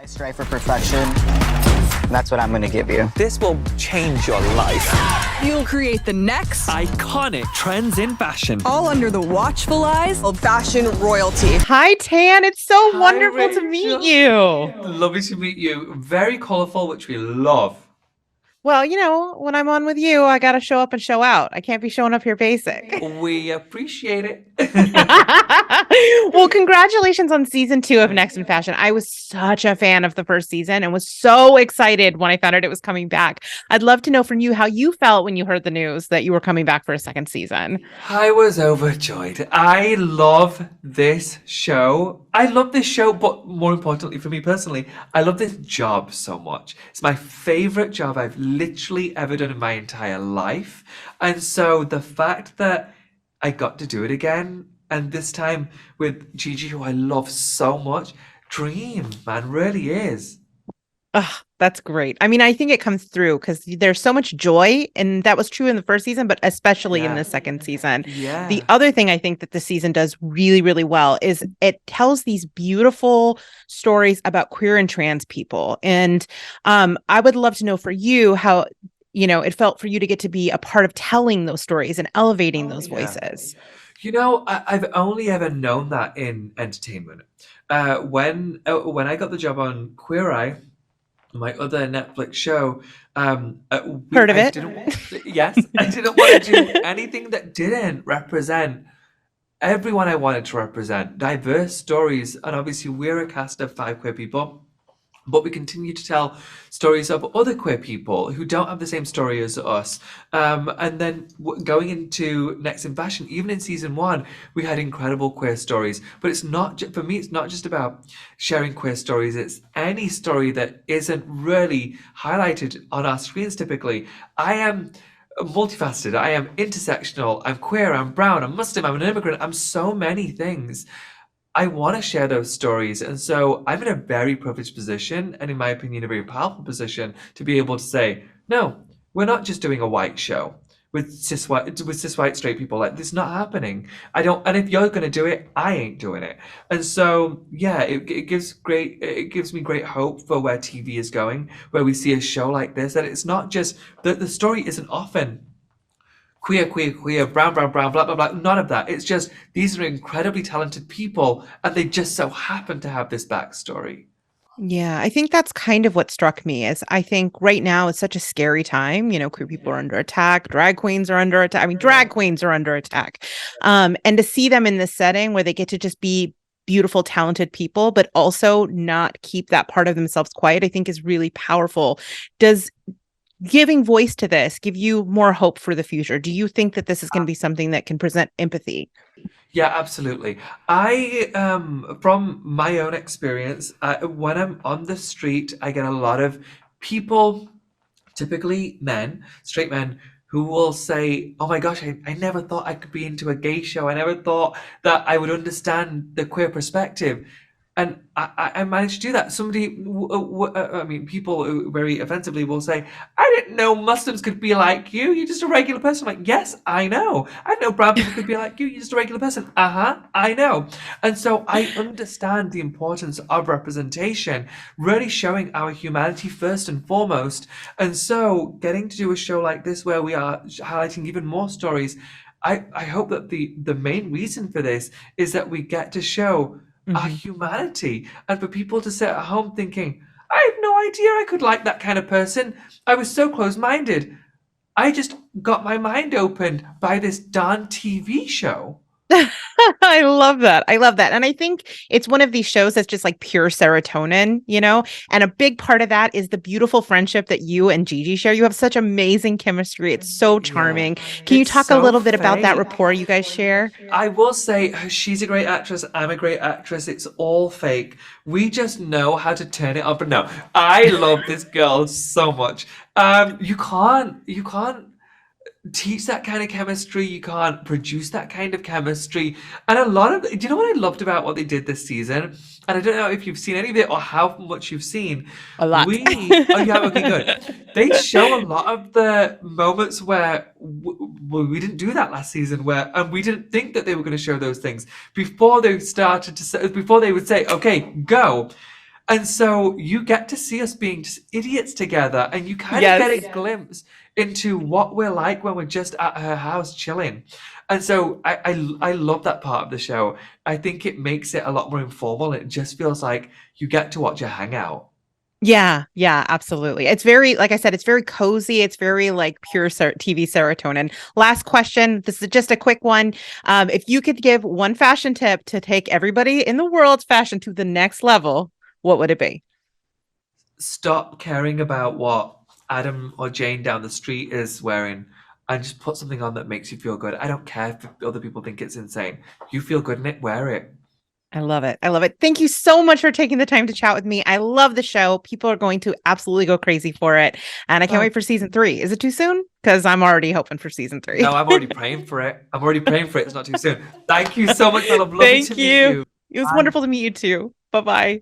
I strive for perfection, and that's what I'm going to give you. This will change your life. You'll create the next Iconic trends in fashion. all under the watchful eyes of fashion royalty. Hi, Tan. It's so Hi, wonderful to meet Rachel. you. Lovely to meet you. Very colourful, which we love. Well, when I'm on with you, I got to show up and show out. I can't be showing up here basic. We appreciate it. Well, congratulations on season 2 of Next in Fashion. I was such a fan of the first season and was so excited when I found out it was coming back. I'd love to know from you how you felt when you heard the news that you were coming back for a second season. I was overjoyed. I love this show. I love this show, but more importantly for me personally, I love this job so much. It's my favourite job I've literally ever done in my entire life. And so the fact that I got to do it again, and this time with Gigi, who I love so much, dream, man, really is. Oh, that's great. I mean, I think it comes through because there's so much joy, and that was true in the first season, but especially in Yeah. the second season. Yeah. The other thing I think that the season does really, really well is it tells these beautiful stories about queer and trans people. And I would love to know for you how, it felt for you to get to be a part of telling those stories and elevating those yeah. voices. I've only ever known that in entertainment. When I got the job on Queer Eye, my other Netflix show, Heard of it? Yes, I didn't want to do anything that didn't represent everyone I wanted to represent, diverse stories, and obviously we're a cast of 5 queer people. But we continue to tell stories of other queer people who don't have the same story as us. And then going into Next in Fashion, even in season 1, we had incredible queer stories. But it's not, for me, it's not just about sharing queer stories. It's any story that isn't really highlighted on our screens typically. I am multifaceted. I am intersectional. I'm queer. I'm brown. I'm Muslim. I'm an immigrant. I'm so many things. I want to share those stories. And so I'm in a very privileged position, and in my opinion, a very powerful position to be able to say, no, we're not just doing a white show with cis white straight people. Like, this is not happening. And if you're going to do it, I ain't doing it. And so, yeah, it gives me great hope for where TV is going, where we see a show like this, that it's not just, the story isn't often queer, brown, blah, blah, blah. None of that. It's just, these are incredibly talented people, and they just so happen to have this backstory. Yeah, I think that's kind of what struck me is I think right now it's such a scary time. Queer people are under attack, drag queens are under attack. I mean, drag queens are under attack. And to see them in this setting where they get to just be beautiful, talented people, but also not keep that part of themselves quiet, I think is really powerful. Does giving voice to this give you more hope for the future? Do you think that this is going to be something that can present empathy? Yeah, absolutely. I, from my own experience, when I'm on the street, I get a lot of people, typically men, straight men, who will say, oh my gosh, I never thought I could be into a gay show. I never thought that I would understand the queer perspective. And I managed to do that. People very offensively will say, I didn't know Muslims could be like you. You're just a regular person. I'm like, yes, I know. I know brown people could be like you. You're just a regular person. I know. And so I understand the importance of representation, really showing our humanity first and foremost. And so getting to do a show like this where we are highlighting even more stories, I hope that the main reason for this is that we get to show our humanity, and for people to sit at home thinking, I had no idea I could like that kind of person. I was so close-minded. I just got my mind opened by this darn TV show. I love that. I love that. And I think it's one of these shows that's just like pure serotonin, and a big part of that is the beautiful friendship that you and Gigi share. You have such amazing chemistry. It's so charming. Can you It's talk a so little bit about that fake. rapport you guys share? I will say she's a great actress. I'm a great actress. It's all fake. We just know how to turn it up. And no, I love this girl so much. You can't teach that kind of chemistry. You can't produce that kind of chemistry. And do you know what I loved about what they did this season? And I don't know if you've seen any of it or how much you've seen. A lot. Oh, yeah, okay, good. They show a lot of the moments where we didn't do that last season, and we didn't think that they were going to show those things before they would say, okay, go. And so you get to see us being just idiots together, and you kind of get a glimpse into what we're like when we're just at her house chilling. And so I love that part of the show. I think it makes it a lot more informal. It just feels like you get to watch a hangout. Yeah, yeah, absolutely. It's very, like I said, it's very cozy. It's very like pure TV serotonin. Last question. This is just a quick one. If you could give one fashion tip to take everybody in the world's fashion to the next level, what would it be? Stop caring about what Adam or Jane down the street is wearing and just put something on that makes you feel good. I don't care if other people think it's insane. You feel good in it, wear it. I love it. I love it. Thank you so much for taking the time to chat with me. I love the show. People are going to absolutely go crazy for it. And I can't wait for season 3. Is it too soon? Because I'm already hoping for season 3. No, I'm already praying for it. I'm already praying for it. It's not too soon. Thank you so much, Bella. Lovely to meet you. It was Bye. wonderful to meet you too. Bye-bye.